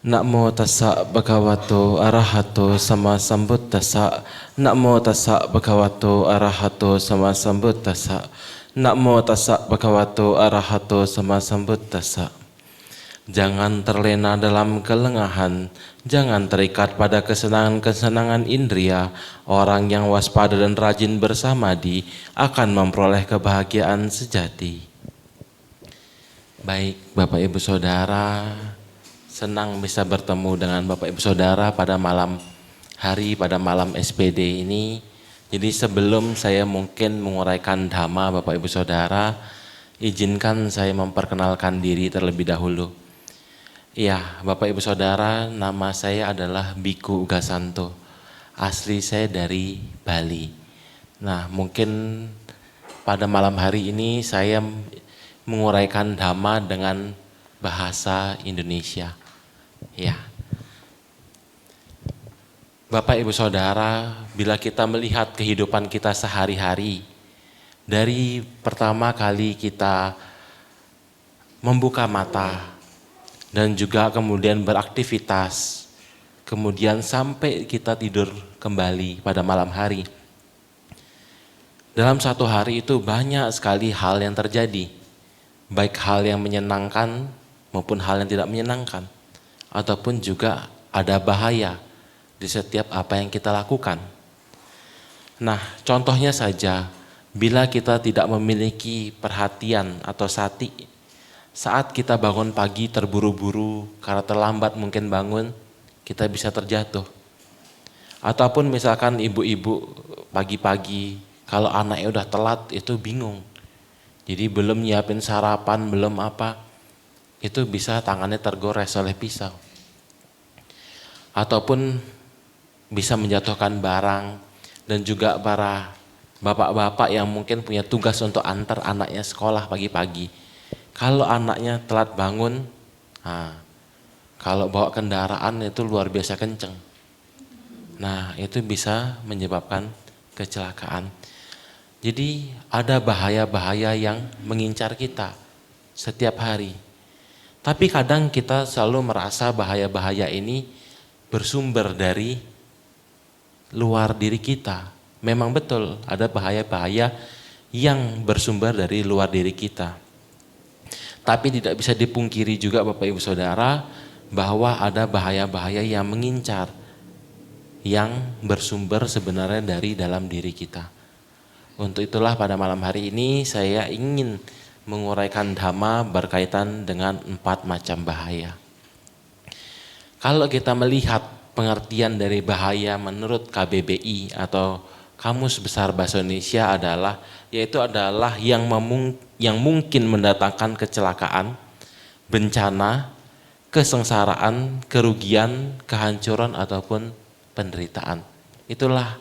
Namo tassa bhagavato arahato sama sambuddhassa. Namo tassa bhagavato arahato sama sambuddhassa. Namo tassa bhagavato arahato sama sambuddhassa. Jangan terlena dalam kelengahan, jangan terikat pada kesenangan-kesenangan indria. Orang yang waspada dan rajin bersamadi akan memperoleh kebahagiaan sejati. Baik, Bapak Ibu Saudara, senang bisa bertemu dengan Bapak Ibu Saudara pada malam SPD ini. Jadi sebelum saya mungkin menguraikan dhamma Bapak Ibu Saudara, izinkan saya memperkenalkan diri terlebih dahulu. Ya, Bapak Ibu Saudara, nama saya adalah Biku Gasanto. Asli saya dari Bali. Nah, mungkin pada malam hari ini saya menguraikan dhamma dengan bahasa Indonesia. Ya. Bapak Ibu Saudara, bila kita melihat kehidupan kita sehari-hari, dari pertama kali kita membuka mata dan juga kemudian beraktivitas, kemudian sampai kita tidur kembali pada malam hari. Dalam satu hari itu banyak sekali hal yang terjadi, baik hal yang menyenangkan maupun hal yang tidak menyenangkan, ataupun juga ada bahaya di setiap apa yang kita lakukan. Nah, contohnya saja, bila kita tidak memiliki perhatian atau sati, saat kita bangun pagi terburu-buru karena terlambat mungkin bangun, kita bisa terjatuh. Ataupun misalkan ibu-ibu pagi-pagi, kalau anaknya udah telat itu bingung. Jadi belum nyiapin sarapan, belum apa, itu bisa tangannya tergores oleh pisau. Ataupun bisa menjatuhkan barang, dan juga para bapak-bapak yang mungkin punya tugas untuk antar anaknya sekolah pagi-pagi. Kalau anaknya telat bangun, kalau bawa kendaraan itu luar biasa kenceng. Nah, itu bisa menyebabkan kecelakaan. Jadi ada bahaya-bahaya yang mengincar kita setiap hari. Tapi kadang kita selalu merasa bahaya-bahaya ini bersumber dari luar diri kita. Memang betul ada bahaya-bahaya yang bersumber dari luar diri kita. Tapi tidak bisa dipungkiri juga Bapak Ibu Saudara bahwa ada bahaya-bahaya yang mengincar, yang bersumber sebenarnya dari dalam diri kita. Untuk itulah pada malam hari ini saya ingin menguraikan dhamma berkaitan dengan 4 macam bahaya. Kalau kita melihat pengertian dari bahaya menurut KBBI atau Kamus Besar Bahasa Indonesia adalah yang mungkin mendatangkan kecelakaan, bencana, kesengsaraan, kerugian, kehancuran ataupun penderitaan. Itulah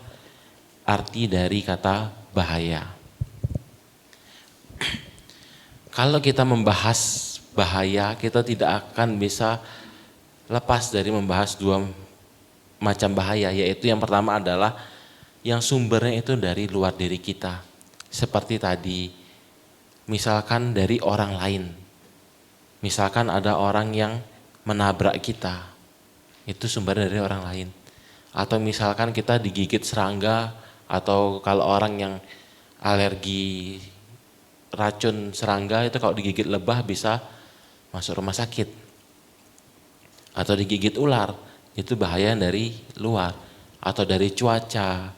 arti dari kata bahaya. Kalau kita membahas bahaya, kita tidak akan bisa lepas dari membahas 2 macam bahaya, yaitu yang pertama adalah yang sumbernya itu dari luar diri kita. Seperti tadi, misalkan dari orang lain. Misalkan ada orang yang menabrak kita, itu sumbernya dari orang lain. Atau misalkan kita digigit serangga, atau kalau orang yang alergi racun serangga itu kalau digigit lebah bisa masuk rumah sakit. Atau digigit ular, itu bahaya dari luar. Atau dari cuaca,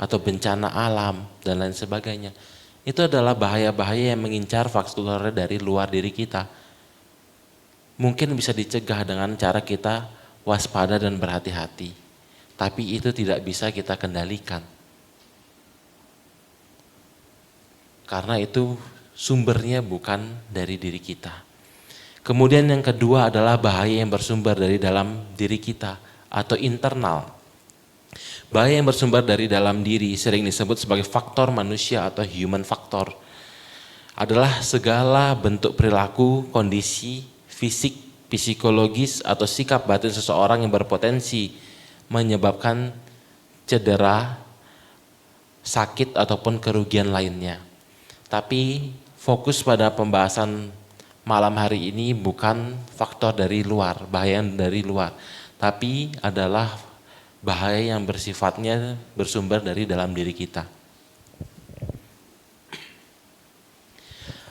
atau bencana alam, dan lain sebagainya. Itu adalah bahaya-bahaya yang mengincar faktornya dari luar diri kita. Mungkin bisa dicegah dengan cara kita waspada dan berhati-hati. Tapi itu tidak bisa kita kendalikan. Karena itu sumbernya bukan dari diri kita. Kemudian yang kedua adalah bahaya yang bersumber dari dalam diri kita atau internal. Bahaya yang bersumber dari dalam diri sering disebut sebagai faktor manusia atau human factor. Adalah segala bentuk perilaku, kondisi, fisik, psikologis atau sikap batin seseorang yang berpotensi menyebabkan cedera, sakit ataupun kerugian lainnya. Tapi fokus pada pembahasan malam hari ini bukan faktor dari luar, bahaya dari luar, tapi adalah bahaya yang bersifatnya bersumber dari dalam diri kita.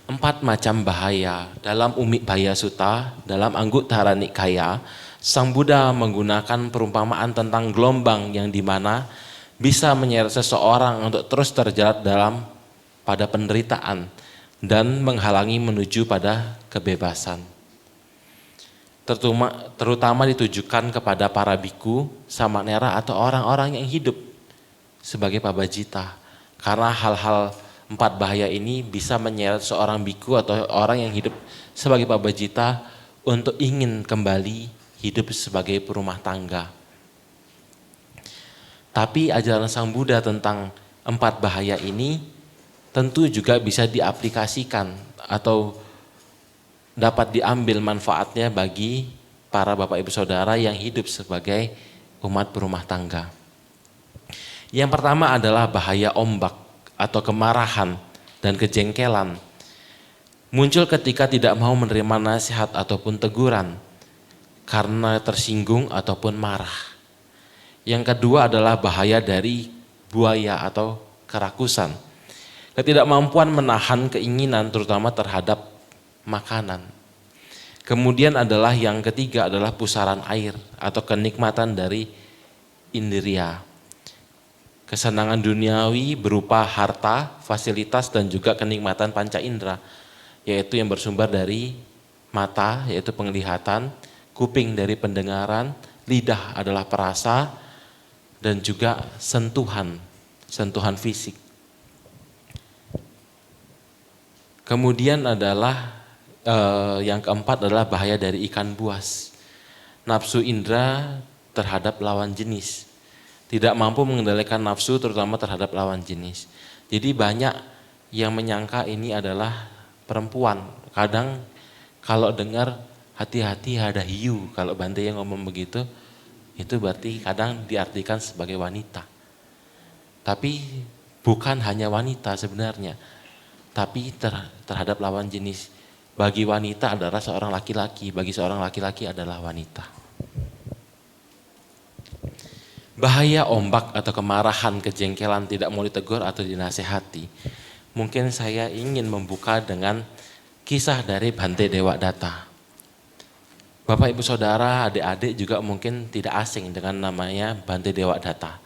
4 macam bahaya. Dalam Umi Bhaya Sutta, dalam Anguttara Nikaya, Sang Buddha menggunakan perumpamaan tentang gelombang yang dimana bisa menyeret seseorang untuk terus terjerat pada penderitaan dan menghalangi menuju pada kebebasan. Terutama ditujukan kepada para biku, samanera atau orang-orang yang hidup sebagai pabajita. Karena hal-hal 4 bahaya ini bisa menyeret seorang biku atau orang yang hidup sebagai pabajita untuk ingin kembali hidup sebagai perumah tangga. Tapi ajaran Sang Buddha tentang 4 bahaya ini tentu juga bisa diaplikasikan atau dapat diambil manfaatnya bagi para Bapak Ibu Saudara yang hidup sebagai umat berumah tangga. Yang pertama adalah bahaya ombak atau kemarahan dan kejengkelan. Muncul ketika tidak mau menerima nasihat ataupun teguran karena tersinggung ataupun marah. Yang kedua adalah bahaya dari buaya atau kerakusan. Ketidakmampuan menahan keinginan terutama terhadap makanan. Kemudian adalah yang ketiga adalah pusaran air atau kenikmatan dari indria. Kesenangan duniawi berupa harta, fasilitas dan juga kenikmatan panca indera, yaitu yang bersumber dari mata yaitu penglihatan, kuping dari pendengaran, lidah adalah perasa dan juga sentuhan fisik. Kemudian adalah yang keempat adalah bahaya dari ikan buas. Nafsu indera terhadap lawan jenis. Tidak mampu mengendalikan nafsu terutama terhadap lawan jenis. Jadi banyak yang menyangka ini adalah perempuan. Kadang kalau dengar hati-hati ada hiu, kalau Bante yang ngomong begitu, itu berarti kadang diartikan sebagai wanita. Tapi bukan hanya wanita sebenarnya. Tapi terhadap lawan jenis. Bagi wanita adalah seorang laki-laki, bagi seorang laki-laki adalah wanita. Bahaya ombak atau kemarahan, kejengkelan, tidak mau ditegur atau dinasehati. Mungkin saya ingin membuka dengan kisah dari Bante Dewadatta. Bapak Ibu Saudara, adik-adik juga mungkin tidak asing dengan namanya Bante Dewadatta.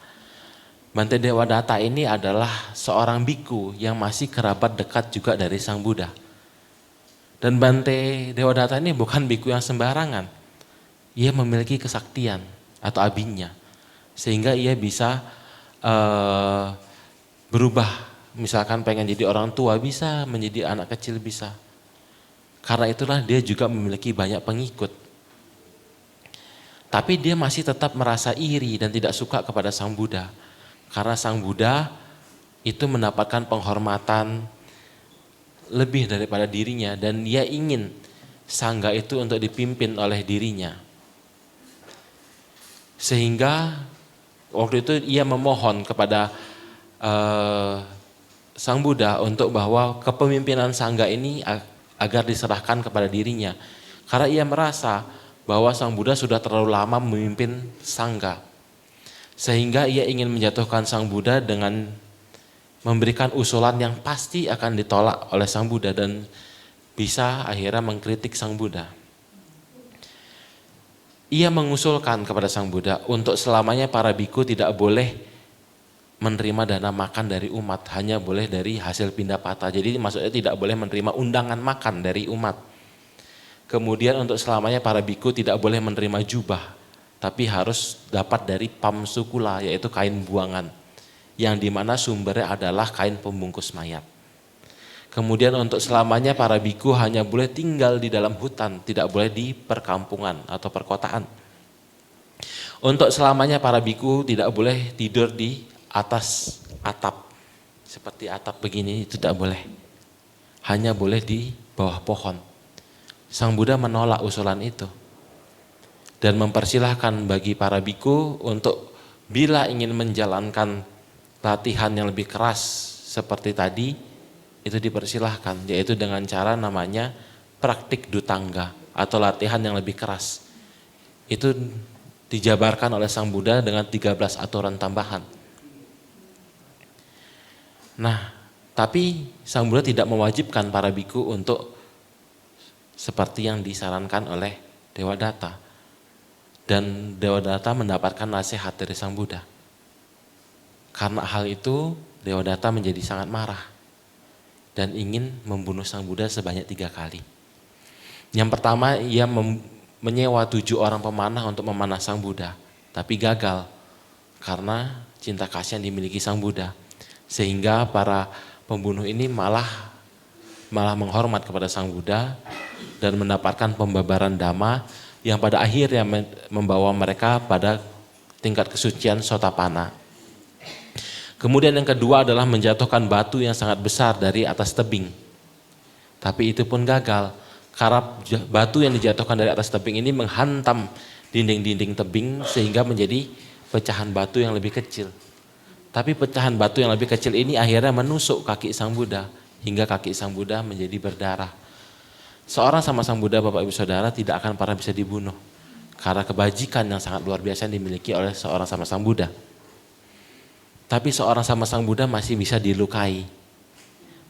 Bante Dewadatta ini adalah seorang biku yang masih kerabat dekat juga dari Sang Buddha. Dan Bante Dewadatta ini bukan biku yang sembarangan. Ia memiliki kesaktian atau abinya. Sehingga ia bisa berubah. Misalkan pengen jadi orang tua bisa, menjadi anak kecil bisa. Karena itulah dia juga memiliki banyak pengikut. Tapi dia masih tetap merasa iri dan tidak suka kepada Sang Buddha. Karena Sang Buddha itu mendapatkan penghormatan lebih daripada dirinya dan dia ingin sangga itu untuk dipimpin oleh dirinya. Sehingga waktu itu ia memohon kepada Sang Buddha untuk bahwa kepemimpinan sangga ini agar diserahkan kepada dirinya. Karena ia merasa bahwa Sang Buddha sudah terlalu lama memimpin sangga. Sehingga ia ingin menjatuhkan Sang Buddha dengan memberikan usulan yang pasti akan ditolak oleh Sang Buddha dan bisa akhirnya mengkritik Sang Buddha. Ia mengusulkan kepada Sang Buddha untuk selamanya para biku tidak boleh menerima dana makan dari umat, hanya boleh dari hasil pindapata. Jadi maksudnya tidak boleh menerima undangan makan dari umat. Kemudian untuk selamanya para biku tidak boleh menerima jubah, tapi harus dapat dari pamsukula, yaitu kain buangan, yang dimana sumbernya adalah kain pembungkus mayat. Kemudian untuk selamanya para biku hanya boleh tinggal di dalam hutan, tidak boleh di perkampungan atau perkotaan. Untuk selamanya para biku tidak boleh tidur di atas atap, seperti atap begini, itu tidak boleh. Hanya boleh di bawah pohon. Sang Buddha menolak usulan itu. Dan mempersilahkan bagi para biku untuk bila ingin menjalankan latihan yang lebih keras seperti tadi, itu dipersilahkan, yaitu dengan cara namanya praktik dutangga atau latihan yang lebih keras. Itu dijabarkan oleh Sang Buddha dengan 13 aturan tambahan. Nah, tapi Sang Buddha tidak mewajibkan para biku untuk seperti yang disarankan oleh Dewadatta. Dan Dewadatta mendapatkan nasihat dari Sang Buddha. Karena hal itu, Dewadatta menjadi sangat marah dan ingin membunuh Sang Buddha sebanyak 3 kali. Yang pertama, ia menyewa 7 orang pemanah untuk memanah Sang Buddha, tapi gagal karena cinta kasih yang dimiliki Sang Buddha. Sehingga para pembunuh ini malah menghormat kepada Sang Buddha dan mendapatkan pembabaran Dhamma yang pada akhirnya membawa mereka pada tingkat kesucian Sotapanna. Kemudian yang kedua adalah menjatuhkan batu yang sangat besar dari atas tebing. Tapi itu pun gagal, karena batu yang dijatuhkan dari atas tebing ini menghantam dinding-dinding tebing sehingga menjadi pecahan batu yang lebih kecil. Tapi pecahan batu yang lebih kecil ini akhirnya menusuk kaki Sang Buddha hingga kaki Sang Buddha menjadi berdarah. Seorang sama Sang Buddha, Bapak Ibu Saudara, tidak akan pernah bisa dibunuh karena kebajikan yang sangat luar biasa yang dimiliki oleh seorang sama Sang Buddha. Tapi seorang sama Sang Buddha masih bisa dilukai.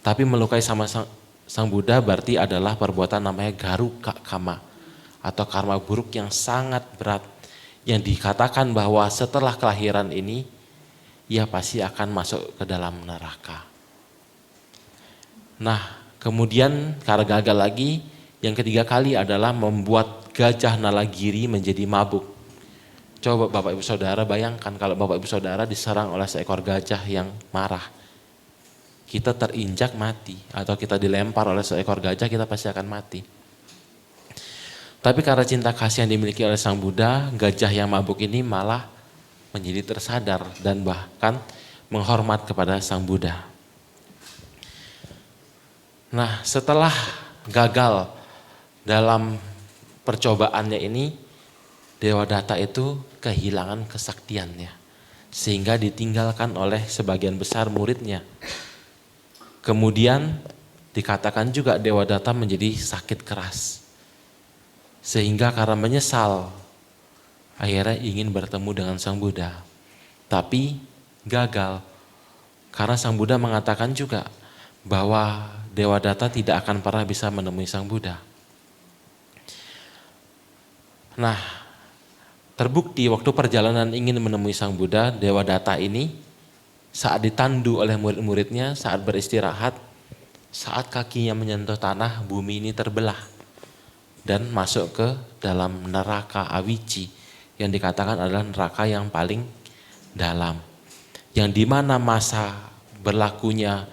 Tapi melukai sama Sang Buddha berarti adalah perbuatan namanya garuka kama atau karma buruk yang sangat berat, yang dikatakan bahwa setelah kelahiran ini ia pasti akan masuk ke dalam neraka. Nah, kemudian karena gagal lagi, yang ketiga kali adalah membuat gajah Nalagiri menjadi mabuk. Coba Bapak Ibu Saudara bayangkan kalau Bapak Ibu Saudara diserang oleh seekor gajah yang marah. Kita terinjak mati atau kita dilempar oleh seekor gajah, kita pasti akan mati. Tapi karena cinta kasih yang dimiliki oleh Sang Buddha, gajah yang mabuk ini malah menjadi tersadar dan bahkan menghormat kepada Sang Buddha. Nah, setelah gagal dalam percobaannya ini, Dewadatta itu kehilangan kesaktiannya sehingga ditinggalkan oleh sebagian besar muridnya. Kemudian dikatakan juga Dewadatta menjadi sakit keras sehingga karena menyesal akhirnya ingin bertemu dengan Sang Buddha, tapi gagal karena Sang Buddha mengatakan juga bahwa Dewadatta tidak akan pernah bisa menemui Sang Buddha. Nah, terbukti waktu perjalanan ingin menemui Sang Buddha, Dewadatta ini saat ditandu oleh murid-muridnya, saat beristirahat, saat kakinya menyentuh tanah, bumi ini terbelah dan masuk ke dalam neraka Awici yang dikatakan adalah neraka yang paling dalam, yang dimana masa berlakunya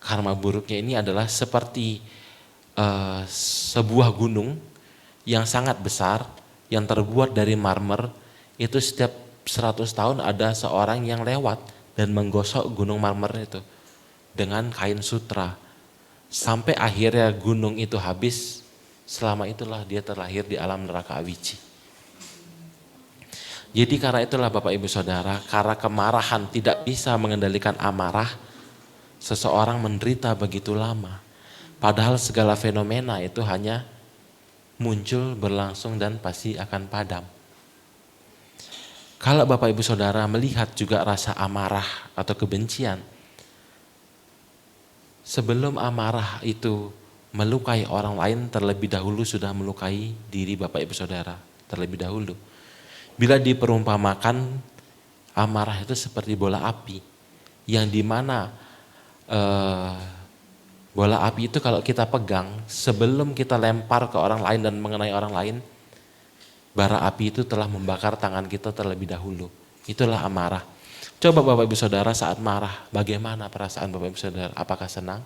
karma buruknya ini adalah seperti sebuah gunung yang sangat besar yang terbuat dari marmer. Itu setiap 100 tahun ada seorang yang lewat dan menggosok gunung marmer itu dengan kain sutra. Sampai akhirnya gunung itu habis, selama itulah dia terlahir di alam neraka Awici. Jadi karena itulah Bapak Ibu Saudara, karena kemarahan tidak bisa mengendalikan amarah, seseorang menderita begitu lama. Padahal segala fenomena itu hanya muncul, berlangsung, dan pasti akan padam. Kalau Bapak Ibu Saudara melihat juga rasa amarah atau kebencian, sebelum amarah itu melukai orang lain, terlebih dahulu sudah melukai diri Bapak Ibu Saudara, terlebih dahulu. Bila diperumpamakan, amarah itu seperti bola api, yang dimana bola api itu kalau kita pegang, sebelum kita lempar ke orang lain dan mengenai orang lain, bara api itu telah membakar tangan kita terlebih dahulu. Itulah amarah. Coba Bapak Ibu Saudara saat marah, bagaimana perasaan Bapak Ibu Saudara? Apakah senang?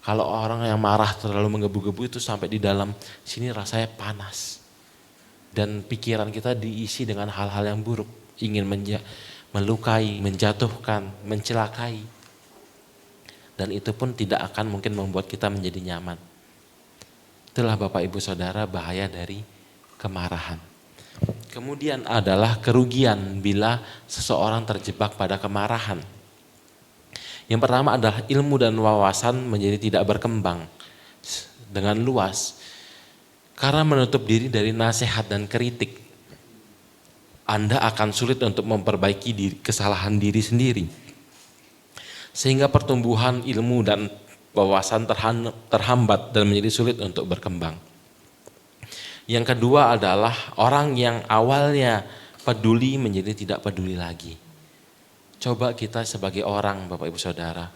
Kalau orang yang marah terlalu menggebu-gebu itu sampai di dalam sini rasanya panas. Dan pikiran kita diisi dengan hal-hal yang buruk. Ingin melukai, menjatuhkan, mencelakai. Dan itu pun tidak akan mungkin membuat kita menjadi nyaman. Itulah Bapak Ibu Saudara bahaya dari kemarahan. Kemudian adalah kerugian bila seseorang terjebak pada kemarahan. Yang pertama adalah ilmu dan wawasan menjadi tidak berkembang. dengan luas. Karena menutup diri dari nasihat dan kritik, Anda akan sulit untuk memperbaiki kesalahan diri sendiri. Sehingga pertumbuhan ilmu dan wawasan terhambat dan menjadi sulit untuk berkembang. Yang kedua adalah orang yang awalnya peduli menjadi tidak peduli lagi. Coba kita sebagai orang, Bapak Ibu Saudara,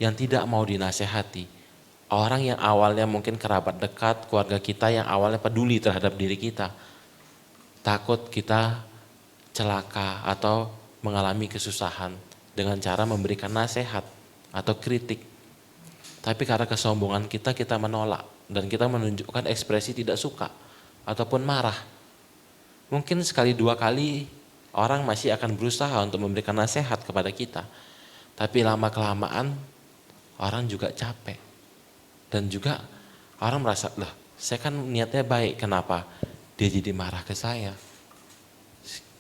yang tidak mau dinasehati. Orang yang awalnya mungkin kerabat dekat, keluarga kita yang awalnya peduli terhadap diri kita. Takut kita celaka atau mengalami kesusahan dengan cara memberikan nasihat atau kritik. Tapi karena kesombongan kita menolak dan kita menunjukkan ekspresi tidak suka ataupun marah. Mungkin sekali dua kali orang masih akan berusaha untuk memberikan nasihat kepada kita. Tapi lama kelamaan orang juga capek. Dan juga orang merasa, loh saya kan niatnya baik, kenapa dia jadi marah ke saya?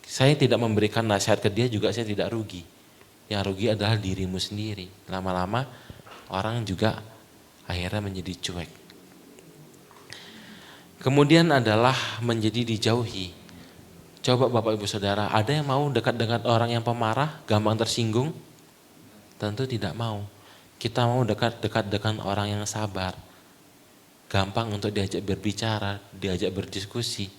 Saya tidak memberikan nasihat ke dia juga saya tidak rugi. Yang rugi adalah dirimu sendiri. Lama-lama orang juga akhirnya menjadi cuek. Kemudian adalah menjadi dijauhi. Coba Bapak Ibu Saudara, ada yang mau dekat dengan orang yang pemarah, gampang tersinggung? Tentu tidak mau. Kita mau dekat dengan orang yang sabar. Gampang untuk diajak berbicara, diajak berdiskusi.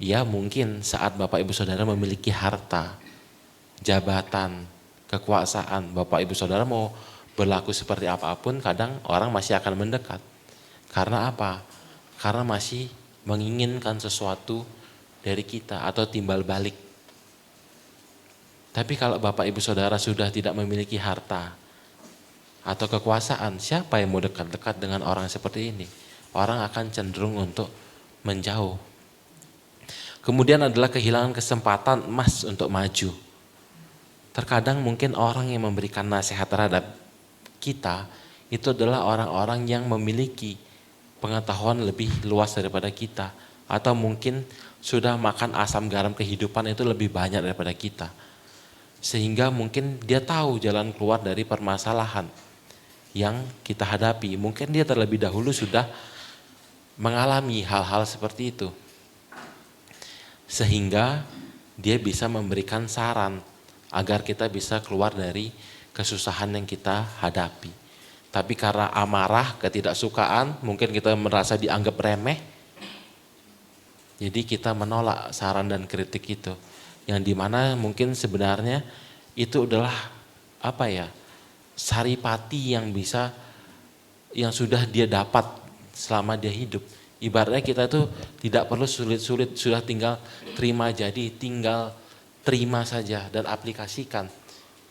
Ya mungkin saat Bapak Ibu Saudara memiliki harta, jabatan, kekuasaan, Bapak Ibu Saudara mau berlaku seperti apapun, kadang orang masih akan mendekat. Karena apa? Karena masih menginginkan sesuatu dari kita atau timbal balik. Tapi kalau Bapak Ibu Saudara sudah tidak memiliki harta atau kekuasaan, siapa yang mau dekat-dekat dengan orang seperti ini? Orang akan cenderung untuk menjauh. Kemudian adalah kehilangan kesempatan emas untuk maju. Terkadang mungkin orang yang memberikan nasihat terhadap kita itu adalah orang-orang yang memiliki pengetahuan lebih luas daripada kita. Atau mungkin sudah makan asam garam kehidupan itu lebih banyak daripada kita. Sehingga mungkin dia tahu jalan keluar dari permasalahan yang kita hadapi. Mungkin dia terlebih dahulu sudah mengalami hal-hal seperti itu. Sehingga dia bisa memberikan saran agar kita bisa keluar dari kesusahan yang kita hadapi. Tapi karena amarah, ketidaksukaan, mungkin kita merasa dianggap remeh. Jadi kita menolak saran dan kritik itu. Yang dimana mungkin sebenarnya itu adalah saripati yang sudah dia dapat selama dia hidup. Ibaratnya kita itu tidak perlu sulit-sulit, sudah tinggal terima jadi, tinggal terima saja dan aplikasikan.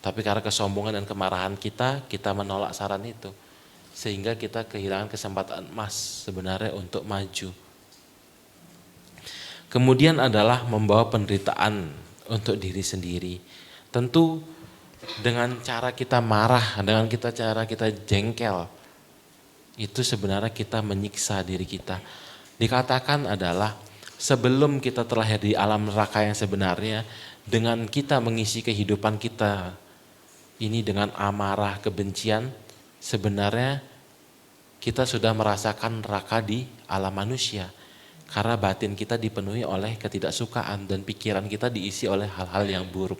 Tapi karena kesombongan dan kemarahan kita menolak saran itu. Sehingga kita kehilangan kesempatan emas sebenarnya untuk maju. Kemudian adalah membawa penderitaan untuk diri sendiri. Tentu dengan cara kita marah, dengan cara kita jengkel, itu sebenarnya kita menyiksa diri kita. Dikatakan adalah sebelum kita terlahir di alam neraka yang sebenarnya, dengan kita mengisi kehidupan kita ini dengan amarah, kebencian, sebenarnya kita sudah merasakan neraka di alam manusia. Karena batin kita dipenuhi oleh ketidaksukaan dan pikiran kita diisi oleh hal-hal yang buruk.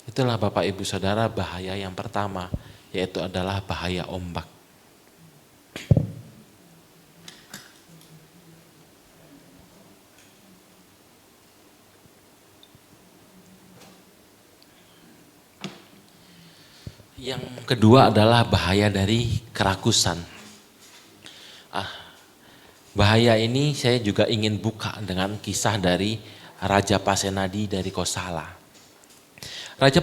Itulah Bapak Ibu Saudara bahaya yang pertama, yaitu adalah bahaya ombak. Yang kedua adalah bahaya dari kerakusan. Bahaya ini saya juga ingin buka dengan kisah dari Raja Pasenadi dari Kosala. Raja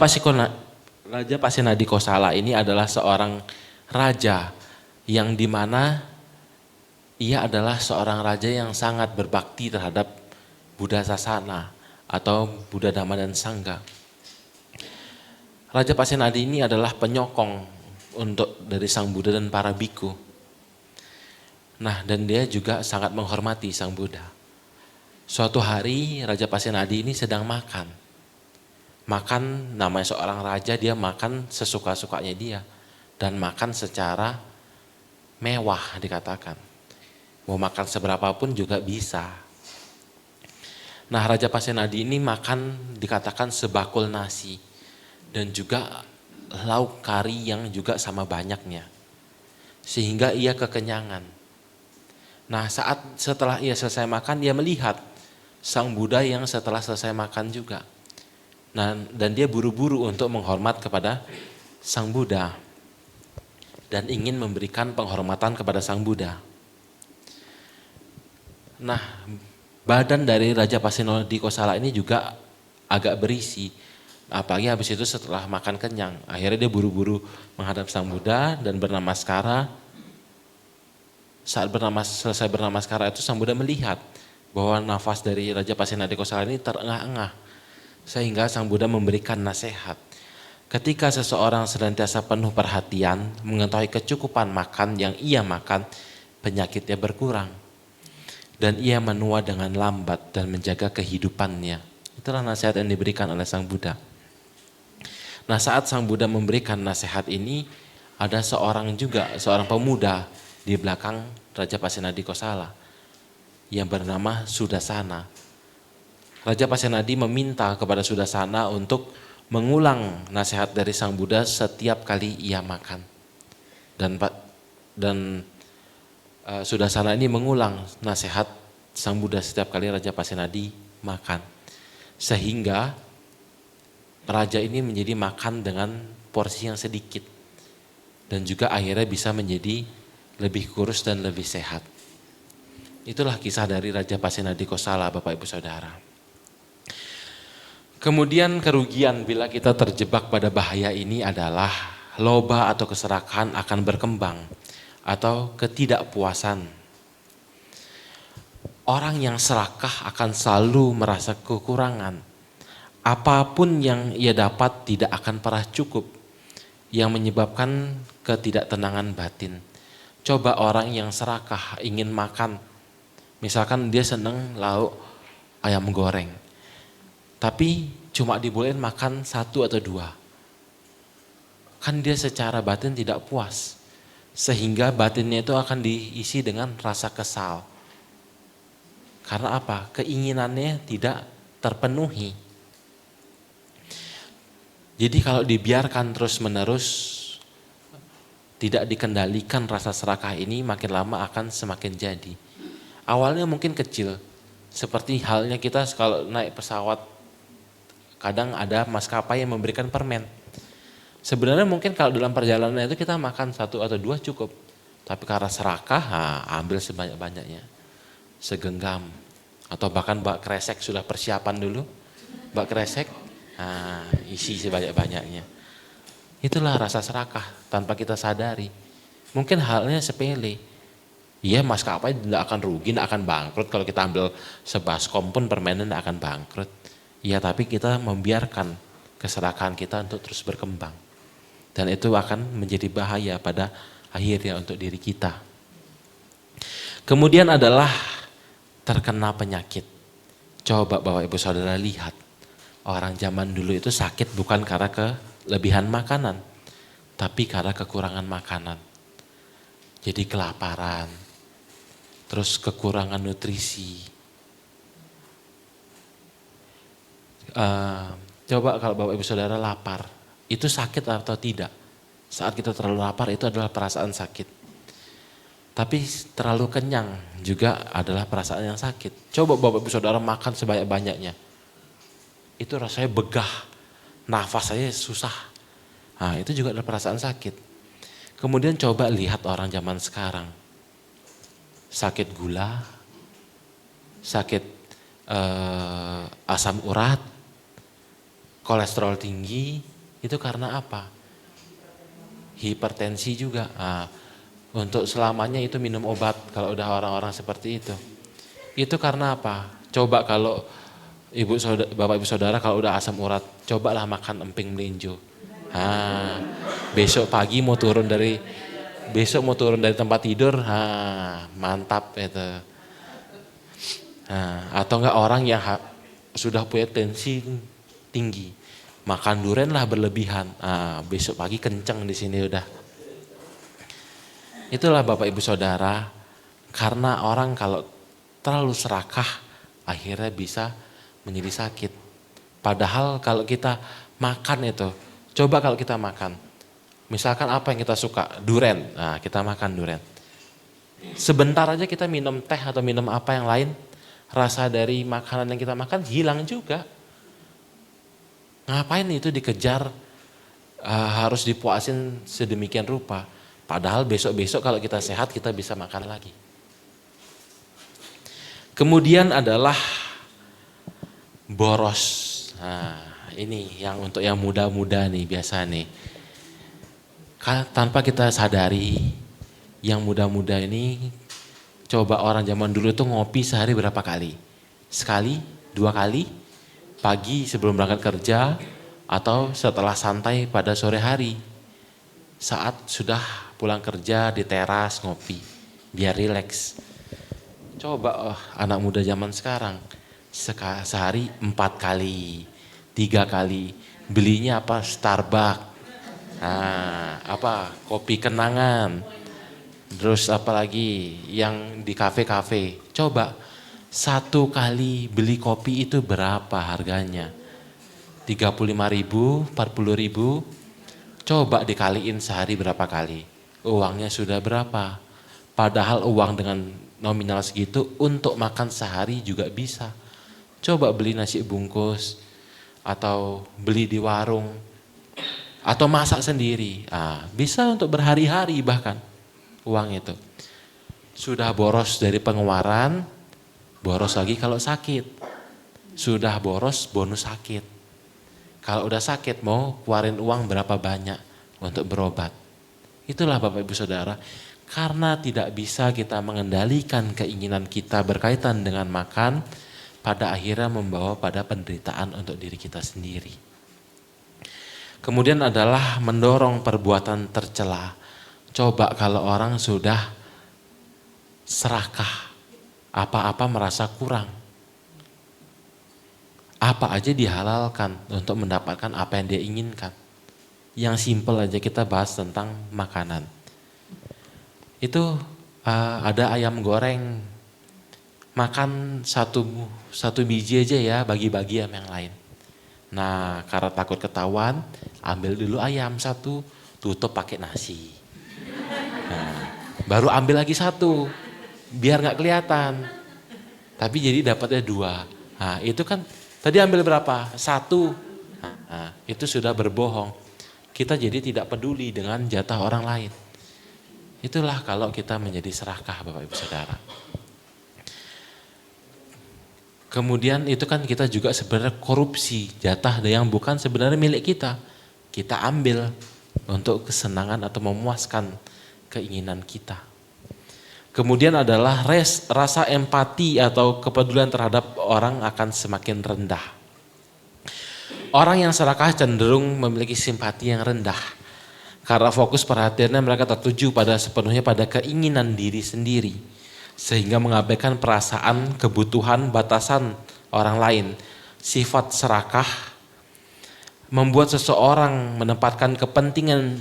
Pasenadi Kosala ini adalah seorang raja yang dimana ia adalah seorang raja yang sangat berbakti terhadap Buddha Sasana atau Buddha Dhamma dan Sangha. Raja Pasenadi ini adalah penyokong dari Sang Buddha dan para biku. Nah, dan dia juga sangat menghormati Sang Buddha. Suatu hari Raja Pasenadi ini sedang makan. Namanya seorang raja, dia makan sesuka-sukanya dia. Dan makan secara mewah dikatakan. Mau makan seberapa pun juga bisa. Nah, Raja Pasenadi ini makan dikatakan sebakul nasi dan juga lauk kari yang juga sama banyaknya. Sehingga ia kekenyangan. Nah, setelah ia selesai makan, dia melihat Sang Buddha yang setelah selesai makan juga. Nah, dan dia buru-buru untuk menghormat kepada Sang Buddha dan ingin memberikan penghormatan kepada Sang Buddha. Nah, badan dari Raja Pasenadi Kosala ini juga agak berisi. Apalagi habis itu setelah makan kenyang, akhirnya dia buru-buru menghadap Sang Buddha dan bernamaskara. Saat selesai bernamaskara itu Sang Buddha melihat bahwa nafas dari Raja Pasenadi Kosala ini terengah-engah. Sehingga Sang Buddha memberikan nasihat. Ketika seseorang senantiasa penuh perhatian, mengetahui kecukupan makan yang ia makan, penyakitnya berkurang. Dan ia menua dengan lambat dan menjaga kehidupannya. Itulah nasihat yang diberikan oleh Sang Buddha. Nah, saat Sang Buddha memberikan nasihat ini, ada seorang pemuda di belakang Raja Pasenadi Kosala yang bernama Sudasana. Raja Pasenadi meminta kepada Sudasana untuk mengulang nasihat dari Sang Buddha setiap kali ia makan. Dan Sudasana ini mengulang nasihat Sang Buddha setiap kali Raja Pasenadi makan. Sehingga raja ini menjadi makan dengan porsi yang sedikit. Dan juga akhirnya bisa menjadi lebih kurus dan lebih sehat. Itulah kisah dari Raja Pasenadi Kosala, Bapak Ibu Saudara. Kemudian kerugian bila kita terjebak pada bahaya ini adalah loba atau keserakahan akan berkembang. Atau ketidakpuasan. Orang yang serakah akan selalu merasa kekurangan. Apapun yang ia dapat tidak akan pernah cukup, yang menyebabkan ketidaktenangan batin. Coba orang yang serakah ingin makan, misalkan dia senang lauk ayam goreng, tapi cuma dibolehin makan 1 atau 2. Kan dia secara batin tidak puas. Sehingga batinnya itu akan diisi dengan rasa kesal. Karena apa? Keinginannya tidak terpenuhi. Jadi kalau dibiarkan terus-menerus, tidak dikendalikan rasa serakah ini, makin lama akan semakin jadi. Awalnya mungkin kecil, seperti halnya kita kalau naik pesawat, kadang ada maskapai yang memberikan permen. Sebenarnya mungkin kalau dalam perjalanan itu kita makan 1 atau 2 cukup. Tapi karena serakah, ambil sebanyak-banyaknya. Segenggam. Atau bahkan bak kresek sudah persiapan dulu. Bak kresek, isi sebanyak-banyaknya. Itulah rasa serakah tanpa kita sadari. Mungkin halnya sepele. Iya, maskapai tidak akan rugi, tidak akan bangkrut. Kalau kita ambil sebaskom pun permennya tidak akan bangkrut. Iya, tapi kita membiarkan keserakahan kita untuk terus berkembang. Dan itu akan menjadi bahaya pada akhirnya untuk diri kita. Kemudian adalah terkena penyakit. Coba Bapak Ibu Saudara lihat. Orang zaman dulu itu sakit bukan karena kelebihan makanan. Tapi karena kekurangan makanan. Jadi kelaparan. Terus kekurangan nutrisi. Coba kalau Bapak Ibu Saudara lapar. Itu sakit atau tidak? Saat kita terlalu lapar itu adalah perasaan sakit. Tapi terlalu kenyang juga adalah perasaan yang sakit. Coba Bapak Ibu Saudara makan sebanyak-banyaknya. Itu rasanya begah. Nafas saya susah. Nah, itu juga adalah perasaan sakit. Kemudian coba lihat orang zaman sekarang. Sakit gula. Sakit asam urat. Kolesterol tinggi. Itu karena apa? Hipertensi juga. Untuk selamanya itu minum obat kalau udah orang-orang seperti itu. Itu karena apa? Coba kalau Bapak Ibu Saudara kalau udah asam urat, cobalah makan emping melinjo. Besok pagi mau turun dari tempat tidur, mantap itu. Atau enggak orang yang sudah punya tensi tinggi. Makan durian lah berlebihan. Besok pagi kenceng di sini udah. Itulah Bapak Ibu Saudara, karena orang kalau terlalu serakah akhirnya bisa menjadi sakit. Padahal kalau kita makan itu, coba kalau kita makan, misalkan apa yang kita suka, duren, nah kita makan duren. Sebentar aja kita minum teh atau minum apa yang lain, rasa dari makanan yang kita makan hilang juga. Ngapain itu dikejar, harus dipuasin sedemikian rupa. Padahal besok-besok kalau kita sehat kita bisa makan lagi. Kemudian adalah boros. Nah ini yang untuk yang muda-muda nih biasa nih. Tanpa kita sadari, yang muda-muda ini coba orang zaman dulu tuh ngopi sehari berapa kali? Sekali, 2 kali, pagi sebelum berangkat kerja atau setelah santai pada sore hari. Saat sudah pulang kerja di teras ngopi, biar rileks. Coba anak muda zaman sekarang, sehari 4 kali, 3 kali, belinya apa? Starbucks, kopi kenangan, terus apalagi yang di kafe-kafe. Coba 1 kali beli kopi itu berapa harganya? 35.000, 40.000. Coba dikaliin sehari berapa kali, uangnya sudah berapa. Padahal uang dengan nominal segitu untuk makan sehari juga bisa. Coba beli nasi bungkus atau beli di warung atau masak sendiri. Bisa untuk berhari-hari bahkan uang itu. Sudah boros dari pengeluaran, boros lagi kalau sakit. Sudah boros bonus sakit. Kalau udah sakit mau keluarin uang berapa banyak untuk berobat. Itulah Bapak Ibu Saudara, karena tidak bisa kita mengendalikan keinginan kita berkaitan dengan makan, pada akhirnya membawa pada penderitaan untuk diri kita sendiri. Kemudian adalah mendorong perbuatan tercela. Coba kalau orang sudah serakah, apa-apa merasa kurang. Apa aja dihalalkan untuk mendapatkan apa yang dia inginkan. Yang simpel aja kita bahas tentang makanan. Itu ada ayam goreng, makan satu biji aja ya, bagi-bagi sama yang lain. Nah karena takut ketahuan, ambil dulu ayam 1, tutup pakai nasi. Nah, baru ambil lagi 1, biar gak kelihatan. Tapi jadi dapatnya 2. Nah itu kan tadi ambil berapa? 1. Nah, itu sudah berbohong. Kita jadi tidak peduli dengan jatah orang lain. Itulah kalau kita menjadi serakah Bapak Ibu Saudara. Kemudian itu kan kita juga sebenarnya korupsi jatah yang bukan sebenarnya milik kita. Kita ambil untuk kesenangan atau memuaskan keinginan kita. Kemudian adalah rasa empati atau kepedulian terhadap orang akan semakin rendah. Orang yang serakah cenderung memiliki simpati yang rendah. Karena fokus perhatiannya mereka tertuju sepenuhnya pada keinginan diri sendiri. Sehingga mengabaikan perasaan, kebutuhan, batasan orang lain. Sifat serakah membuat seseorang menempatkan kepentingan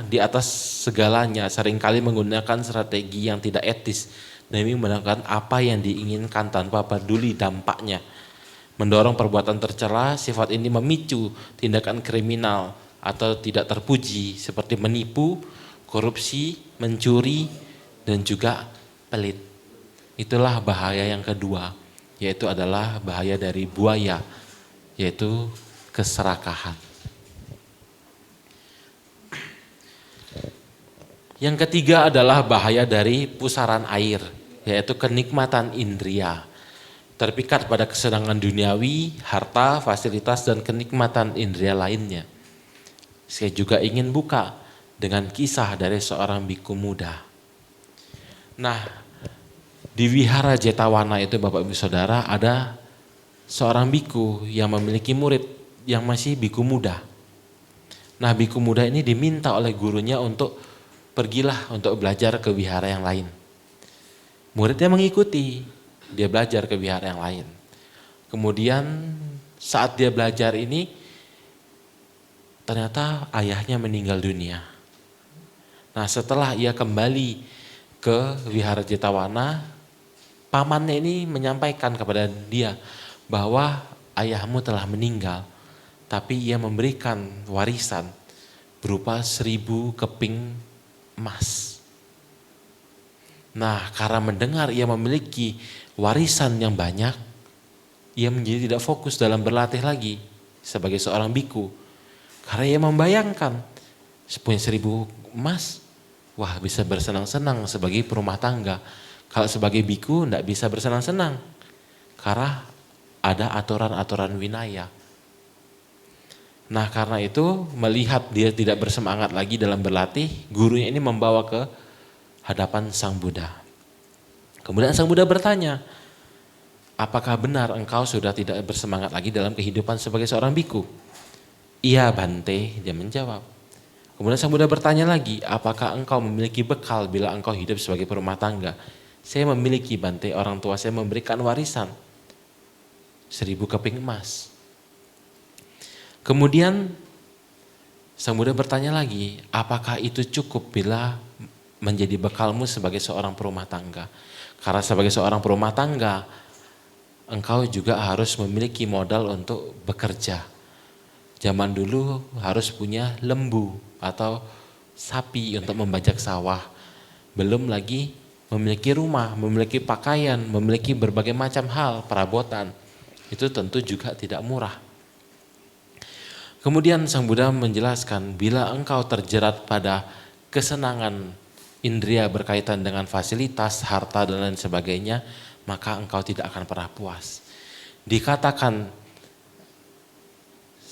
di atas segalanya, seringkali menggunakan strategi yang tidak etis demi mendapatkan apa yang diinginkan tanpa peduli dampaknya. Mendorong perbuatan tercela, sifat ini memicu tindakan kriminal atau tidak terpuji seperti menipu, korupsi, mencuri, dan juga pelit. Itulah bahaya yang kedua, yaitu adalah bahaya dari buaya, yaitu keserakahan. Yang ketiga adalah bahaya dari pusaran air, yaitu kenikmatan indria. Terpikat pada kesenangan duniawi, harta, fasilitas, dan kenikmatan indria lainnya. Saya juga ingin buka dengan kisah dari seorang biku muda. Nah, di Wihara Jetawana itu Bapak Ibu Saudara ada seorang biku yang memiliki murid yang masih biku muda. Nah, biku muda ini diminta oleh gurunya untuk pergilah untuk belajar ke wihara yang lain. Muridnya mengikuti, dia belajar ke wihara yang lain. Kemudian saat dia belajar ini, ternyata ayahnya meninggal dunia. Nah setelah ia kembali ke Wihara Jetawala, pamannya ini menyampaikan kepada dia bahwa ayahmu telah meninggal, tapi ia memberikan warisan berupa 1000 keping emas. Nah karena mendengar ia memiliki warisan yang banyak, ia menjadi tidak fokus dalam berlatih lagi sebagai seorang biku. Karena ia membayangkan punya 1000 emas, wah bisa bersenang-senang sebagai perumah tangga. Kalau sebagai biku tidak bisa bersenang-senang karena ada aturan-aturan winaya. Nah karena itu melihat dia tidak bersemangat lagi dalam berlatih, gurunya ini membawa ke hadapan Sang Buddha. Kemudian Sang Buddha bertanya, apakah benar engkau sudah tidak bersemangat lagi dalam kehidupan sebagai seorang biku? Iya Bante, dia menjawab. Kemudian Sang Buddha bertanya lagi, apakah engkau memiliki bekal bila engkau hidup sebagai perumah tangga? Saya memiliki Bante, orang tua saya memberikan warisan 1000 keping emas. Kemudian Sang Buddha bertanya lagi, apakah itu cukup bila menjadi bekalmu sebagai seorang perumah tangga? Karena sebagai seorang perumah tangga, engkau juga harus memiliki modal untuk bekerja. Zaman dulu harus punya lembu atau sapi untuk membajak sawah. Belum lagi memiliki rumah, memiliki pakaian, memiliki berbagai macam hal, perabotan. Itu tentu juga tidak murah. Kemudian Sang Buddha menjelaskan, bila engkau terjerat pada kesenangan indria berkaitan dengan fasilitas, harta dan lain sebagainya, maka engkau tidak akan pernah puas. Dikatakan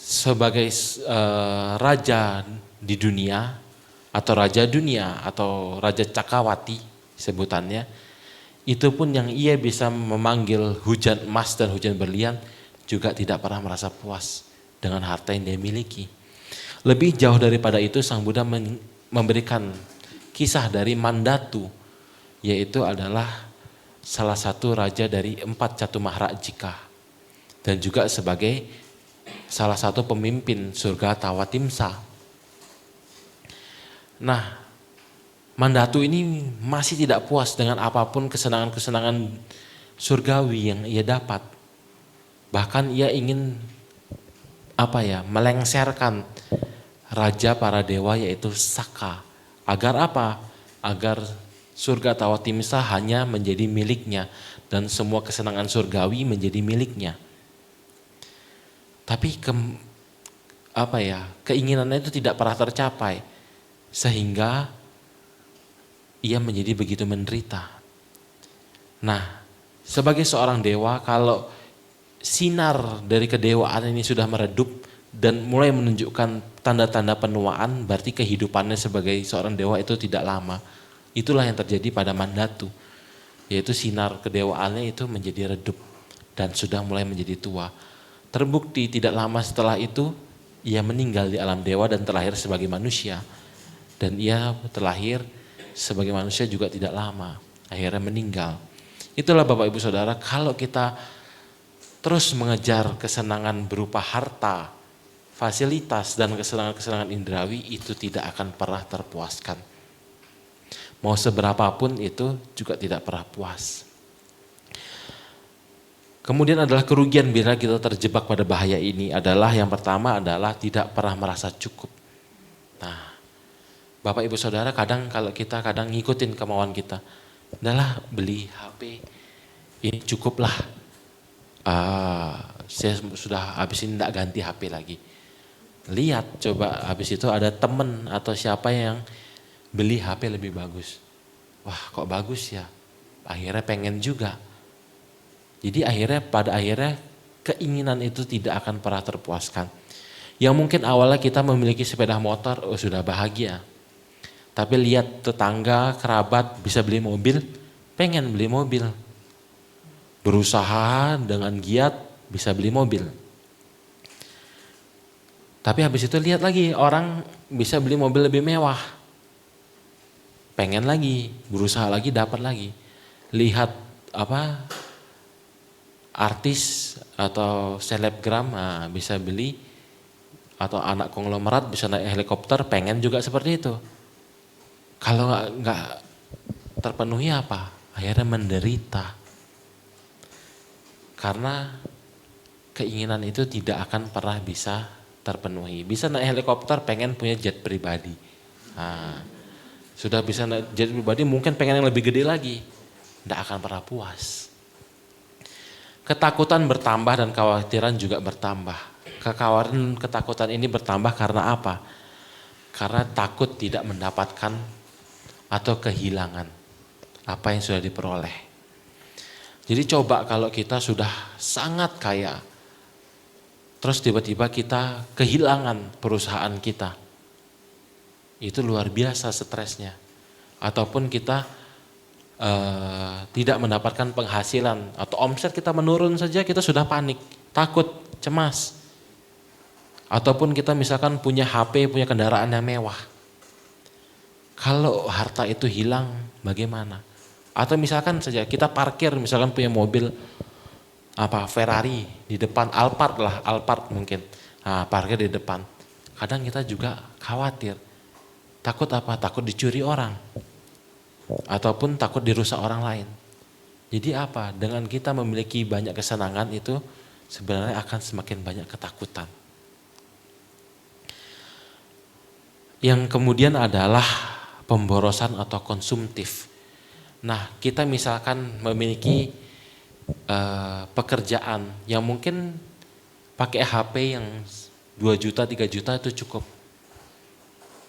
sebagai raja di dunia atau raja Cakrawati sebutannya, itu pun yang ia bisa memanggil hujan emas dan hujan berlian juga tidak pernah merasa puas dengan harta yang dia miliki. Lebih jauh daripada itu, Sang Buddha memberikan kisah dari Mandatu, yaitu adalah salah satu raja dari 4 Catumahrajika dan juga sebagai salah satu pemimpin surga Tawatimsa. Nah, Mandatu ini masih tidak puas dengan apapun kesenangan-kesenangan surgawi yang ia dapat. Bahkan ia ingin melengsarkan raja para dewa yaitu Saka. Agar apa? Agar surga Tawatimsa hanya menjadi miliknya dan semua kesenangan surgawi menjadi miliknya. Tapi keinginannya itu tidak pernah tercapai sehingga ia menjadi begitu menderita. Nah, sebagai seorang dewa, kalau sinar dari kedewaan ini sudah meredup dan mulai menunjukkan tanda-tanda penuaan, berarti kehidupannya sebagai seorang dewa itu tidak lama. Itulah yang terjadi pada Mandatu, yaitu sinar kedewaannya itu menjadi redup dan sudah mulai menjadi tua. Terbukti tidak lama setelah itu ia meninggal di alam dewa dan terlahir sebagai manusia. Dan ia terlahir sebagai manusia juga tidak lama, akhirnya meninggal. Itulah Bapak Ibu Saudara, kalau kita terus mengejar kesenangan berupa harta, fasilitas dan kesenangan-kesenangan indrawi, itu tidak akan pernah terpuaskan. Mau seberapapun itu juga tidak pernah puas. Kemudian adalah kerugian bila kita terjebak pada bahaya ini adalah yang pertama adalah tidak pernah merasa cukup. Nah, Bapak Ibu Saudara kalau kita ngikutin kemauan kita, adalah beli HP, ini cukuplah. Saya sudah habis ini tidak ganti HP lagi. Lihat coba habis itu ada teman atau siapa yang beli HP lebih bagus. Wah kok bagus ya, akhirnya pengen juga. Jadi pada akhirnya keinginan itu tidak akan pernah terpuaskan. Yang mungkin awalnya kita memiliki sepeda motor, sudah bahagia. Tapi lihat tetangga, kerabat bisa beli mobil, pengen beli mobil. Berusaha dengan giat bisa beli mobil. Tapi habis itu lihat lagi orang bisa beli mobil lebih mewah. Pengen lagi, berusaha lagi, dapat lagi. Lihat artis atau selebgram bisa beli, atau anak konglomerat bisa naik helikopter, pengen juga seperti itu. Kalau nggak terpenuhi apa? Akhirnya menderita. Karena keinginan itu tidak akan pernah bisa terpenuhi. Bisa naik helikopter, pengen punya jet pribadi. Nah, sudah bisa naik jet pribadi, mungkin pengen yang lebih gede lagi. Tidak akan pernah puas. Ketakutan bertambah dan kekhawatiran juga bertambah. Ketakutan ini bertambah karena apa? Karena takut tidak mendapatkan atau kehilangan apa yang sudah diperoleh. Jadi coba kalau kita sudah sangat kaya, terus tiba-tiba kita kehilangan perusahaan kita, itu luar biasa stresnya. Ataupun kita tidak mendapatkan penghasilan atau omset kita menurun saja, kita sudah panik, takut, cemas. Ataupun kita misalkan punya HP, punya kendaraan yang mewah. Kalau harta itu hilang, bagaimana? Atau misalkan saja kita parkir, misalkan punya mobil Ferrari di depan, Alphard mungkin. Nah, parkir di depan. Kadang kita juga khawatir. Takut apa? Takut dicuri orang. Ataupun takut dirusak orang lain. Jadi apa? Dengan kita memiliki banyak kesenangan itu sebenarnya akan semakin banyak ketakutan. Yang kemudian adalah pemborosan atau konsumtif. Nah, kita misalkan memiliki pekerjaan yang mungkin pakai HP yang 2 juta, 3 juta itu cukup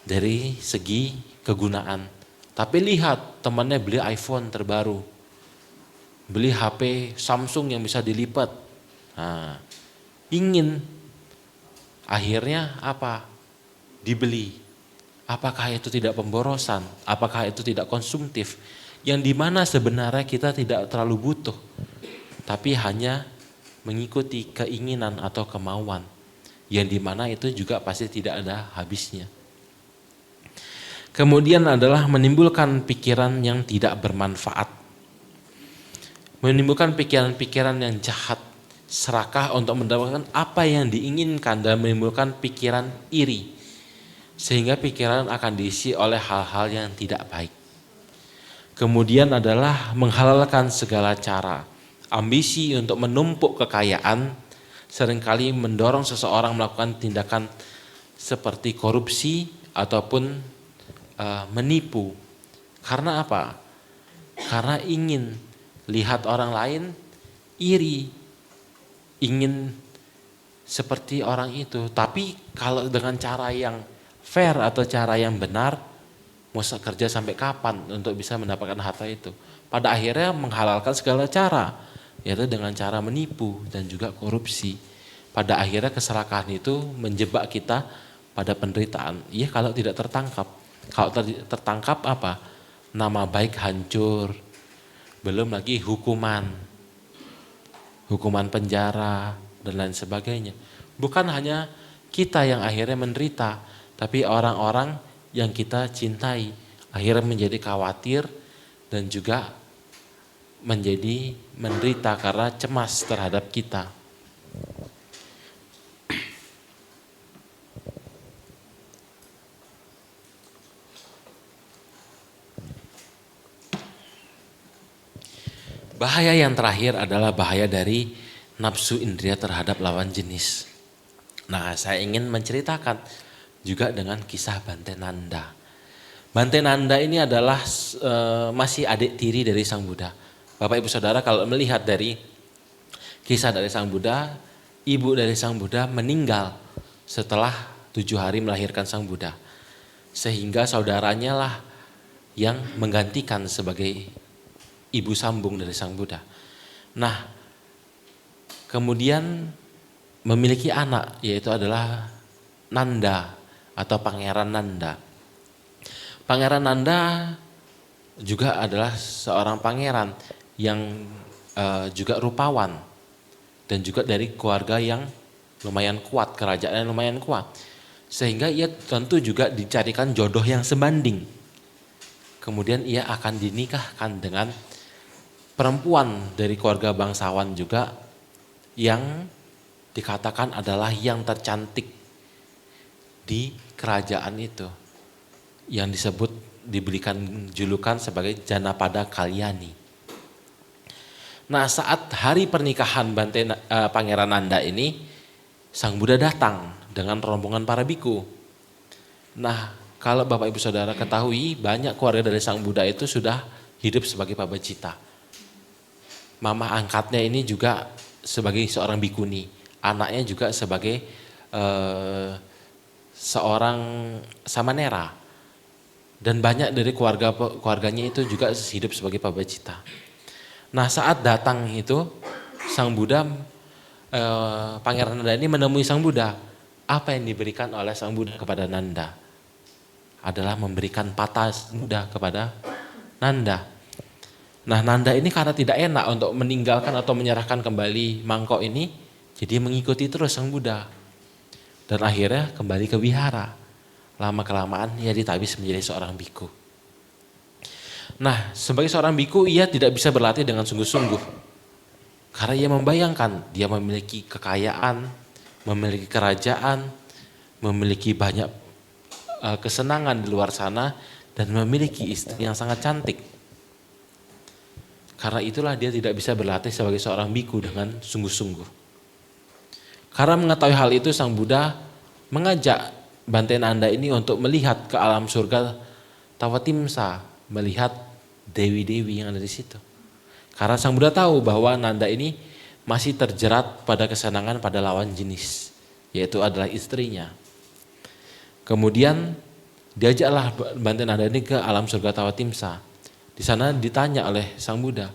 dari segi kegunaan. Tapi lihat temannya beli iPhone terbaru, beli HP Samsung yang bisa dilipat. Nah, ingin, akhirnya apa? Dibeli. Apakah itu tidak pemborosan? Apakah itu tidak konsumtif? Yang dimana sebenarnya kita tidak terlalu butuh, tapi hanya mengikuti keinginan atau kemauan. Yang dimana itu juga pasti tidak ada habisnya. Kemudian adalah menimbulkan pikiran yang tidak bermanfaat. Menimbulkan pikiran-pikiran yang jahat, serakah untuk mendapatkan apa yang diinginkan dan menimbulkan pikiran iri. Sehingga pikiran akan diisi oleh hal-hal yang tidak baik. Kemudian adalah menghalalkan segala cara. Ambisi untuk menumpuk kekayaan seringkali mendorong seseorang melakukan tindakan seperti korupsi ataupun menipu. Karena apa? Karena ingin lihat orang lain iri, ingin seperti orang itu. Tapi kalau dengan cara yang fair atau cara yang benar, mau kerja sampai kapan untuk bisa mendapatkan harta itu? Pada akhirnya menghalalkan segala cara, yaitu dengan cara menipu dan juga korupsi. Pada akhirnya keserakahan itu menjebak kita pada penderitaan. Iya, kalau tidak tertangkap. Kalau tertangkap apa? Nama baik hancur. Belum lagi hukuman penjara dan lain sebagainya. Bukan hanya kita yang akhirnya menderita, tapi orang-orang yang kita cintai akhirnya menjadi khawatir dan juga menjadi menderita karena cemas terhadap kita. Bahaya yang terakhir adalah bahaya dari nafsu indria terhadap lawan jenis. Nah, saya ingin menceritakan juga dengan kisah Bante Nanda. Bante Nanda ini adalah masih adik tiri dari Sang Buddha. Bapak Ibu Saudara, kalau melihat dari kisah dari Sang Buddha, ibu dari Sang Buddha meninggal setelah 7 hari melahirkan Sang Buddha. Sehingga saudaranya lah yang menggantikan sebagai ibu sambung dari Sang Buddha. Nah, kemudian memiliki anak, yaitu adalah Nanda atau Pangeran Nanda. Pangeran Nanda juga adalah seorang pangeran yang juga rupawan dan juga dari keluarga yang lumayan kuat, kerajaan yang lumayan kuat. Sehingga ia tentu juga dicarikan jodoh yang sebanding. Kemudian ia akan dinikahkan dengan perempuan dari keluarga bangsawan juga yang dikatakan adalah yang tercantik di kerajaan itu, yang disebut diberikan julukan sebagai Janapada Kalyani. Nah, saat hari pernikahan Pangeran Nanda ini, Sang Buddha datang dengan rombongan para biku. Nah, kalau Bapak Ibu Saudara ketahui, banyak keluarga dari Sang Buddha itu sudah hidup sebagai pabacita. Mama angkatnya ini juga sebagai seorang bikuni, anaknya juga sebagai seorang samanera. Dan banyak dari keluarganya itu juga hidup sebagai pabacita. Nah, saat datang itu Sang Buddha, Pangeran Nanda ini menemui Sang Buddha. Apa yang diberikan oleh Sang Buddha kepada Nanda? Adalah memberikan patah muda kepada Nanda. Nah, Nanda ini karena tidak enak untuk meninggalkan atau menyerahkan kembali mangkok ini, jadi mengikuti terus Sang Buddha. Dan akhirnya kembali ke wihara. Lama-kelamaan ia ditabis menjadi seorang biku. Nah, sebagai seorang biku ia tidak bisa berlatih dengan sungguh-sungguh. Karena ia membayangkan dia memiliki kekayaan, memiliki kerajaan, memiliki banyak kesenangan di luar sana, dan memiliki istri yang sangat cantik. Karena itulah dia tidak bisa berlatih sebagai seorang biku dengan sungguh-sungguh. Karena mengetahui hal itu, Sang Buddha mengajak Bante Nanda ini untuk melihat ke alam surga Tawatimsa, melihat dewi-dewi yang ada di situ. Karena Sang Buddha tahu bahwa Nanda ini masih terjerat pada kesenangan pada lawan jenis, yaitu adalah istrinya. Kemudian diajaklah Bante Nanda ini ke alam surga Tawatimsa. Di sana ditanya oleh Sang Buddha,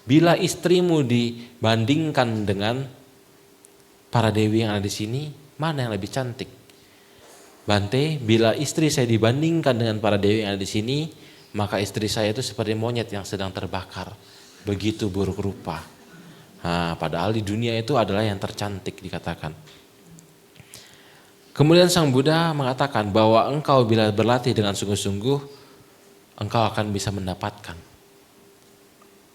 bila istrimu dibandingkan dengan para dewi yang ada di sini, mana yang lebih cantik? Bante, bila istri saya dibandingkan dengan para dewi yang ada di sini, maka istri saya itu seperti monyet yang sedang terbakar, begitu buruk rupa. Nah, padahal di dunia itu adalah yang tercantik dikatakan. Kemudian Sang Buddha mengatakan bahwa engkau bila berlatih dengan sungguh-sungguh, engkau akan bisa mendapatkan.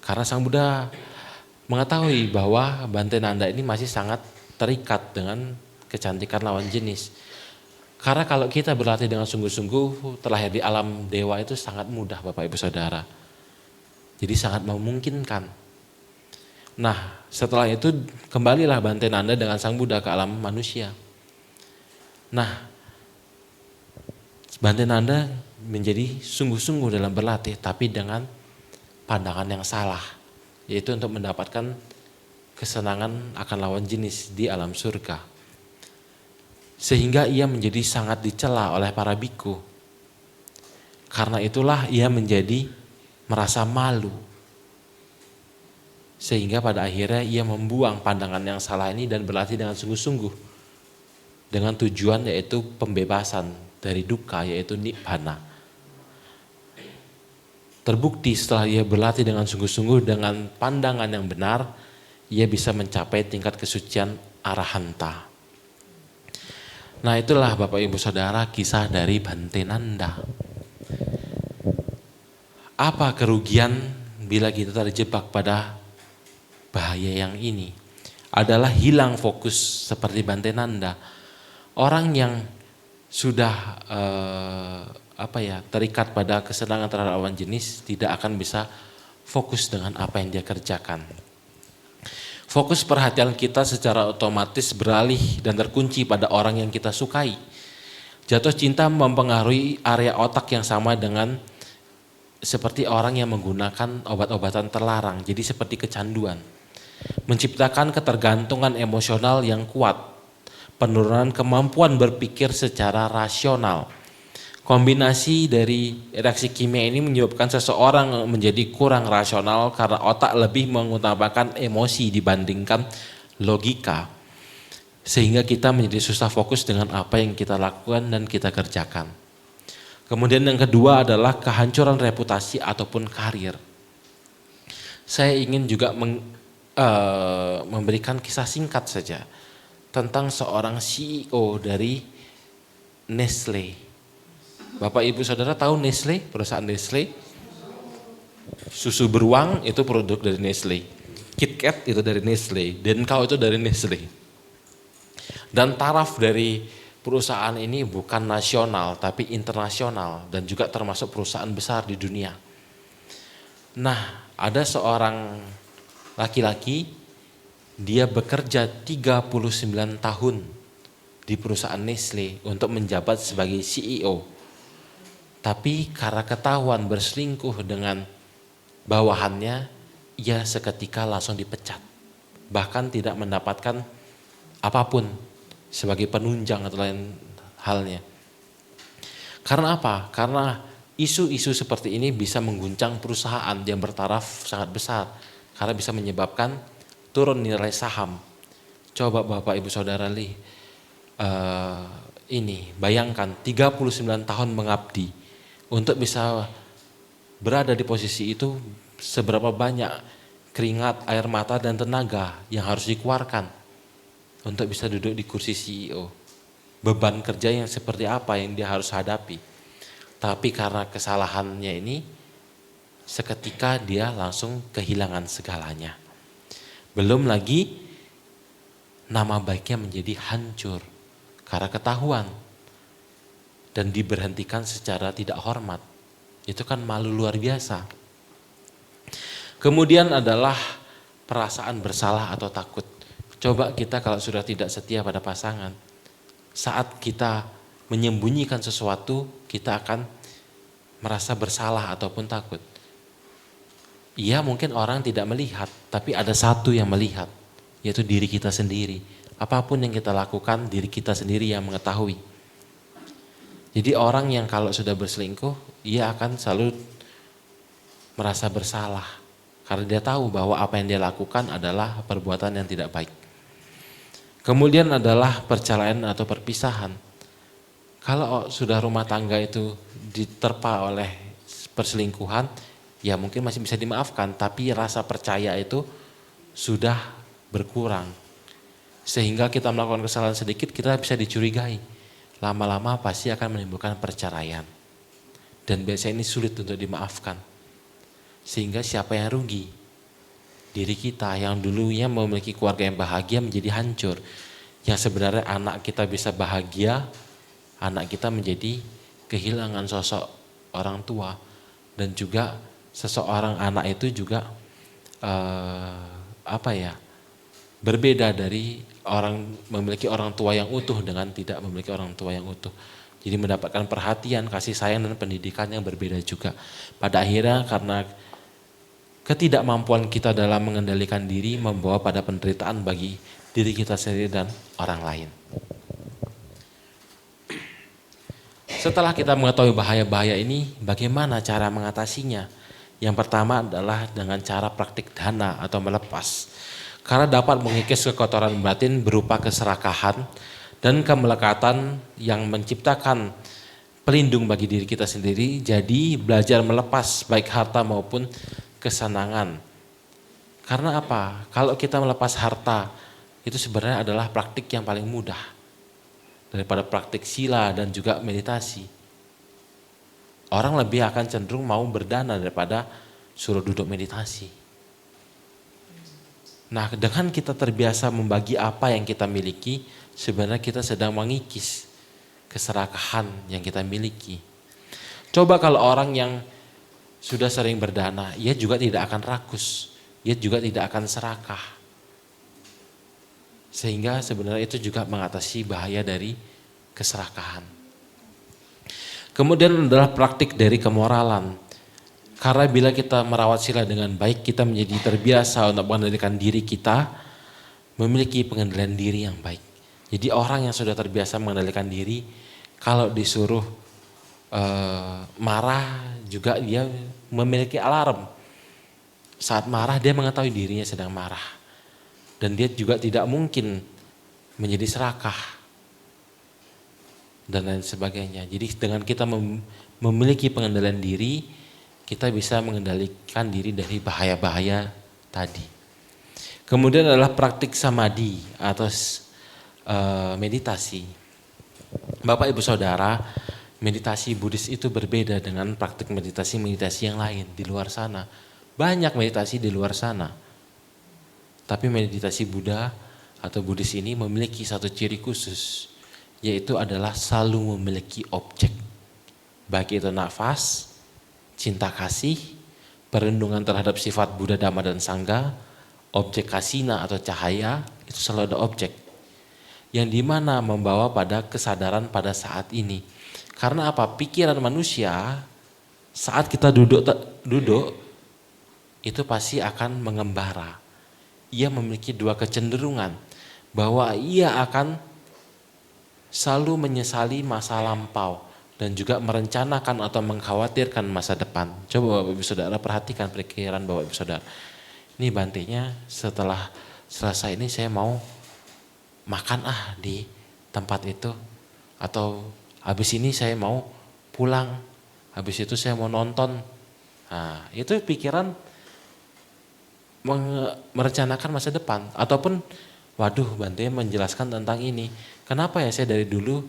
Karena Sang Buddha mengetahui bahwa Bante Nanda ini masih sangat terikat dengan kecantikan lawan jenis. Karena kalau kita berlatih dengan sungguh-sungguh, terlahir di alam dewa itu sangat mudah Bapak Ibu Saudara. Jadi sangat memungkinkan. Nah, setelah itu kembalilah Bante Nanda dengan Sang Buddha ke alam manusia. Nah, Bante Nanda menjadi sungguh-sungguh dalam berlatih, tapi dengan pandangan yang salah, yaitu untuk mendapatkan kesenangan akan lawan jenis di alam surga. Sehingga ia menjadi sangat dicela oleh para biku. Karena itulah ia menjadi merasa malu. Sehingga pada akhirnya ia membuang pandangan yang salah ini dan berlatih dengan sungguh-sungguh. Dengan tujuan yaitu pembebasan dari duka, yaitu nibbana. Terbukti setelah ia berlatih dengan sungguh-sungguh dengan pandangan yang benar, ia bisa mencapai tingkat kesucian arahanta. Nah, itulah Bapak Ibu Saudara kisah dari Bante Nanda. Apa kerugian bila kita terjebak pada bahaya yang ini? Adalah hilang fokus seperti Bante Nanda. Orang yang sudah terikat pada kesenangan terhadap lawan jenis tidak akan bisa fokus dengan apa yang dia kerjakan. Fokus perhatian kita secara otomatis beralih dan terkunci pada orang yang kita sukai. Jatuh cinta mempengaruhi area otak yang sama dengan seperti orang yang menggunakan obat-obatan terlarang, jadi seperti kecanduan. Menciptakan ketergantungan emosional yang kuat, penurunan kemampuan berpikir secara rasional. Kombinasi dari reaksi kimia ini menyebabkan seseorang menjadi kurang rasional karena otak lebih mengutamakan emosi dibandingkan logika. Sehingga kita menjadi susah fokus dengan apa yang kita lakukan dan kita kerjakan. Kemudian yang kedua adalah kehancuran reputasi ataupun karir. Saya ingin juga memberikan kisah singkat saja tentang seorang CEO dari Nestle. Bapak Ibu Saudara tahu Nestle, perusahaan Nestle? Susu beruang itu produk dari Nestle. KitKat itu dari Nestle, Denkau itu dari Nestle. Dan taraf dari perusahaan ini bukan nasional tapi internasional dan juga termasuk perusahaan besar di dunia. Nah, ada seorang laki-laki, dia bekerja 39 tahun di perusahaan Nestle untuk menjabat sebagai CEO. Tapi karena ketahuan berselingkuh dengan bawahannya, ia seketika langsung dipecat. Bahkan tidak mendapatkan apapun sebagai penunjang atau lain halnya. Karena apa? Karena isu-isu seperti ini bisa mengguncang perusahaan yang bertaraf sangat besar. Karena bisa menyebabkan turun nilai saham. Coba Bapak Ibu Saudara ini bayangkan 39 tahun mengabdi untuk bisa berada di posisi itu, seberapa banyak keringat, air mata dan tenaga yang harus dikeluarkan untuk bisa duduk di kursi CEO. Beban kerja yang seperti apa yang dia harus hadapi. Tapi karena kesalahannya ini, seketika dia langsung kehilangan segalanya. Belum lagi nama baiknya menjadi hancur karena ketahuan dan diberhentikan secara tidak hormat. Itu kan malu luar biasa. Kemudian adalah perasaan bersalah atau takut. Coba kita kalau sudah tidak setia pada pasangan, saat kita menyembunyikan sesuatu, kita akan merasa bersalah ataupun takut. Iya, mungkin orang tidak melihat, tapi ada satu yang melihat, yaitu diri kita sendiri. Apapun yang kita lakukan, diri kita sendiri yang mengetahui. Jadi orang yang kalau sudah berselingkuh, ia akan selalu merasa bersalah. Karena dia tahu bahwa apa yang dia lakukan adalah perbuatan yang tidak baik. Kemudian adalah perceraian atau perpisahan. Kalau sudah rumah tangga itu diterpa oleh perselingkuhan, ya mungkin masih bisa dimaafkan, tapi rasa percaya itu sudah berkurang. Sehingga kita melakukan kesalahan sedikit, kita bisa dicurigai. Lama-lama pasti akan menimbulkan perceraian. Dan biasanya ini sulit untuk dimaafkan. Sehingga siapa yang rugi? Diri kita yang dulunya memiliki keluarga yang bahagia menjadi hancur. Yang sebenarnya anak kita bisa bahagia, anak kita menjadi kehilangan sosok orang tua. Dan juga seseorang anak itu juga berbeda dari orang memiliki orang tua yang utuh dengan tidak memiliki orang tua yang utuh. Jadi mendapatkan perhatian, kasih sayang dan pendidikan yang berbeda juga. Pada akhirnya karena ketidakmampuan kita dalam mengendalikan diri membawa pada penderitaan bagi diri kita sendiri dan orang lain. Setelah kita mengetahui bahaya-bahaya ini, bagaimana cara mengatasinya? Yang pertama adalah dengan cara praktik dana atau melepas. Karena dapat mengikis kekotoran batin berupa keserakahan dan kemelekatan yang menciptakan pelindung bagi diri kita sendiri. Jadi belajar melepas baik harta maupun kesenangan. Karena apa? Kalau kita melepas harta, itu sebenarnya adalah praktik yang paling mudah daripada praktik sila dan juga meditasi. Orang lebih akan cenderung mau berdana daripada suruh duduk meditasi. Nah, dengan kita terbiasa membagi apa yang kita miliki, sebenarnya kita sedang mengikis keserakahan yang kita miliki. Coba kalau orang yang sudah sering berdana, ia juga tidak akan rakus, ia juga tidak akan serakah. Sehingga sebenarnya itu juga mengatasi bahaya dari keserakahan. Kemudian adalah praktik dari kemoralan. Karena bila kita merawat sila dengan baik, kita menjadi terbiasa untuk mengendalikan diri kita, memiliki pengendalian diri yang baik. Jadi orang yang sudah terbiasa mengendalikan diri, kalau disuruh marah juga dia memiliki alarm. Saat marah dia mengetahui dirinya sedang marah. Dan dia juga tidak mungkin menjadi serakah. Dan lain sebagainya. Jadi dengan kita memiliki pengendalian diri, kita bisa mengendalikan diri dari bahaya-bahaya tadi. Kemudian adalah praktik samadhi atau meditasi. Bapak Ibu Saudara, meditasi Buddhis itu berbeda dengan praktik meditasi yang lain di luar sana. Banyak meditasi di luar sana. Tapi meditasi Buddha atau Buddhis ini memiliki satu ciri khusus, yaitu adalah selalu memiliki objek. Baik itu nafas, cinta kasih, perlindungan terhadap sifat Buddha, Dhamma, dan Sangha, objek kasina atau cahaya, itu selalu ada objek. Yang dimana membawa pada kesadaran pada saat ini. Karena apa? Pikiran manusia saat kita duduk itu pasti akan mengembara. Ia memiliki dua kecenderungan, bahwa ia akan selalu menyesali masa lampau dan juga merencanakan atau mengkhawatirkan masa depan. Coba Bapak Ibu Saudara perhatikan pikiran Bapak Ibu Saudara. Ini Bantenya setelah selesai ini saya mau makan di tempat itu, atau habis ini saya mau pulang, habis itu saya mau nonton. Nah, itu pikiran merencanakan masa depan. Ataupun waduh, Bante menjelaskan tentang ini, kenapa ya saya dari dulu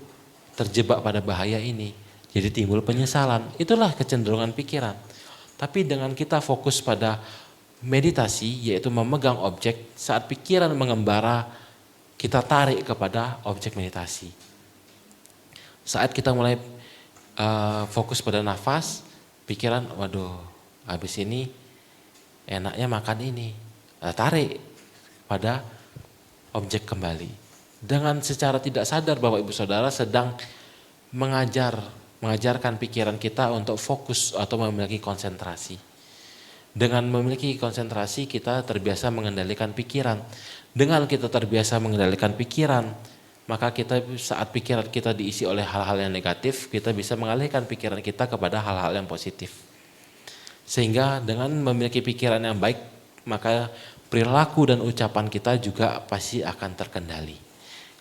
terjebak pada bahaya ini, jadi timbul penyesalan. Itulah kecenderungan pikiran. Tapi dengan kita fokus pada meditasi, yaitu memegang objek, saat pikiran mengembara, kita tarik kepada objek meditasi. Saat kita mulai fokus pada nafas, pikiran, waduh, habis ini enaknya makan ini, tarik pada objek kembali. Dengan secara tidak sadar Bapak Ibu Saudara sedang mengajarkan pikiran kita untuk fokus atau memiliki konsentrasi. Dengan memiliki konsentrasi kita terbiasa mengendalikan pikiran. Dengan kita terbiasa mengendalikan pikiran, maka kita saat pikiran kita diisi oleh hal-hal yang negatif, kita bisa mengalihkan pikiran kita kepada hal-hal yang positif. Sehingga dengan memiliki pikiran yang baik, maka perilaku dan ucapan kita juga pasti akan terkendali.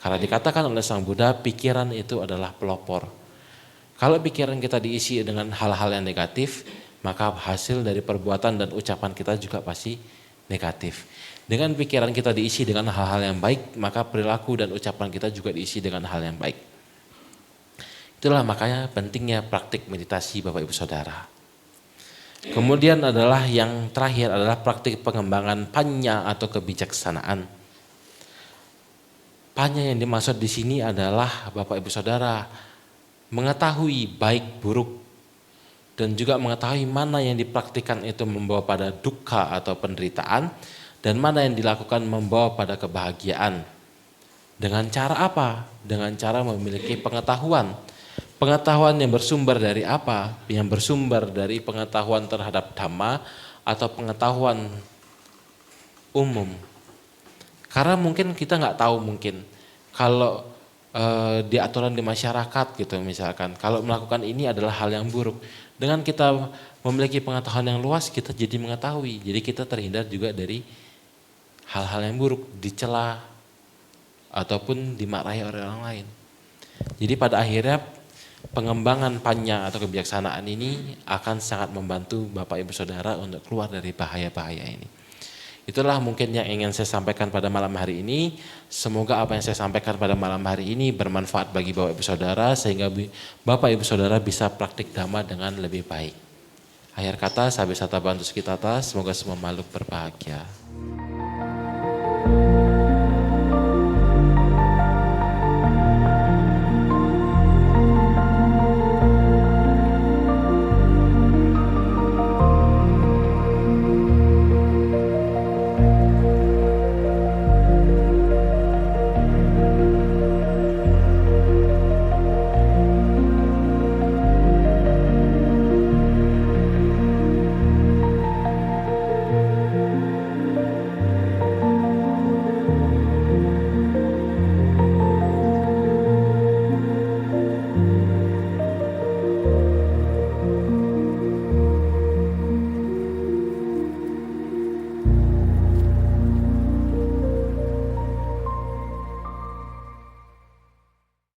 Karena dikatakan oleh Sang Buddha, pikiran itu adalah pelopor. Kalau pikiran kita diisi dengan hal-hal yang negatif, maka hasil dari perbuatan dan ucapan kita juga pasti negatif. Dengan pikiran kita diisi dengan hal-hal yang baik, maka perilaku dan ucapan kita juga diisi dengan hal yang baik. Itulah makanya pentingnya praktik meditasi Bapak Ibu Saudara. Kemudian adalah yang terakhir adalah praktik pengembangan panya atau kebijaksanaan. Panya yang dimaksud di sini adalah Bapak Ibu Saudara mengetahui baik buruk dan juga mengetahui mana yang dipraktikkan itu membawa pada dukkha atau penderitaan dan mana yang dilakukan membawa pada kebahagiaan. Dengan cara apa? Dengan cara memiliki pengetahuan. Pengetahuan yang bersumber dari apa? Yang bersumber dari pengetahuan terhadap Dhamma atau pengetahuan umum. Karena mungkin kita nggak tahu mungkin kalau di aturan di masyarakat gitu misalkan, kalau melakukan ini adalah hal yang buruk. Dengan kita memiliki pengetahuan yang luas, kita jadi mengetahui. Jadi kita terhindar juga dari hal-hal yang buruk, dicela ataupun dimarahi oleh orang lain. Jadi pada akhirnya pengembangan panya atau kebijaksanaan ini akan sangat membantu Bapak Ibu Saudara untuk keluar dari bahaya-bahaya ini. Itulah mungkin yang ingin saya sampaikan pada malam hari ini. Semoga apa yang saya sampaikan pada malam hari ini bermanfaat bagi Bapak Ibu Saudara sehingga Bapak Ibu Saudara bisa praktik Dhamma dengan lebih baik. Akhir kata, Sabesata Bantu Sekitata, semoga semua makhluk berbahagia.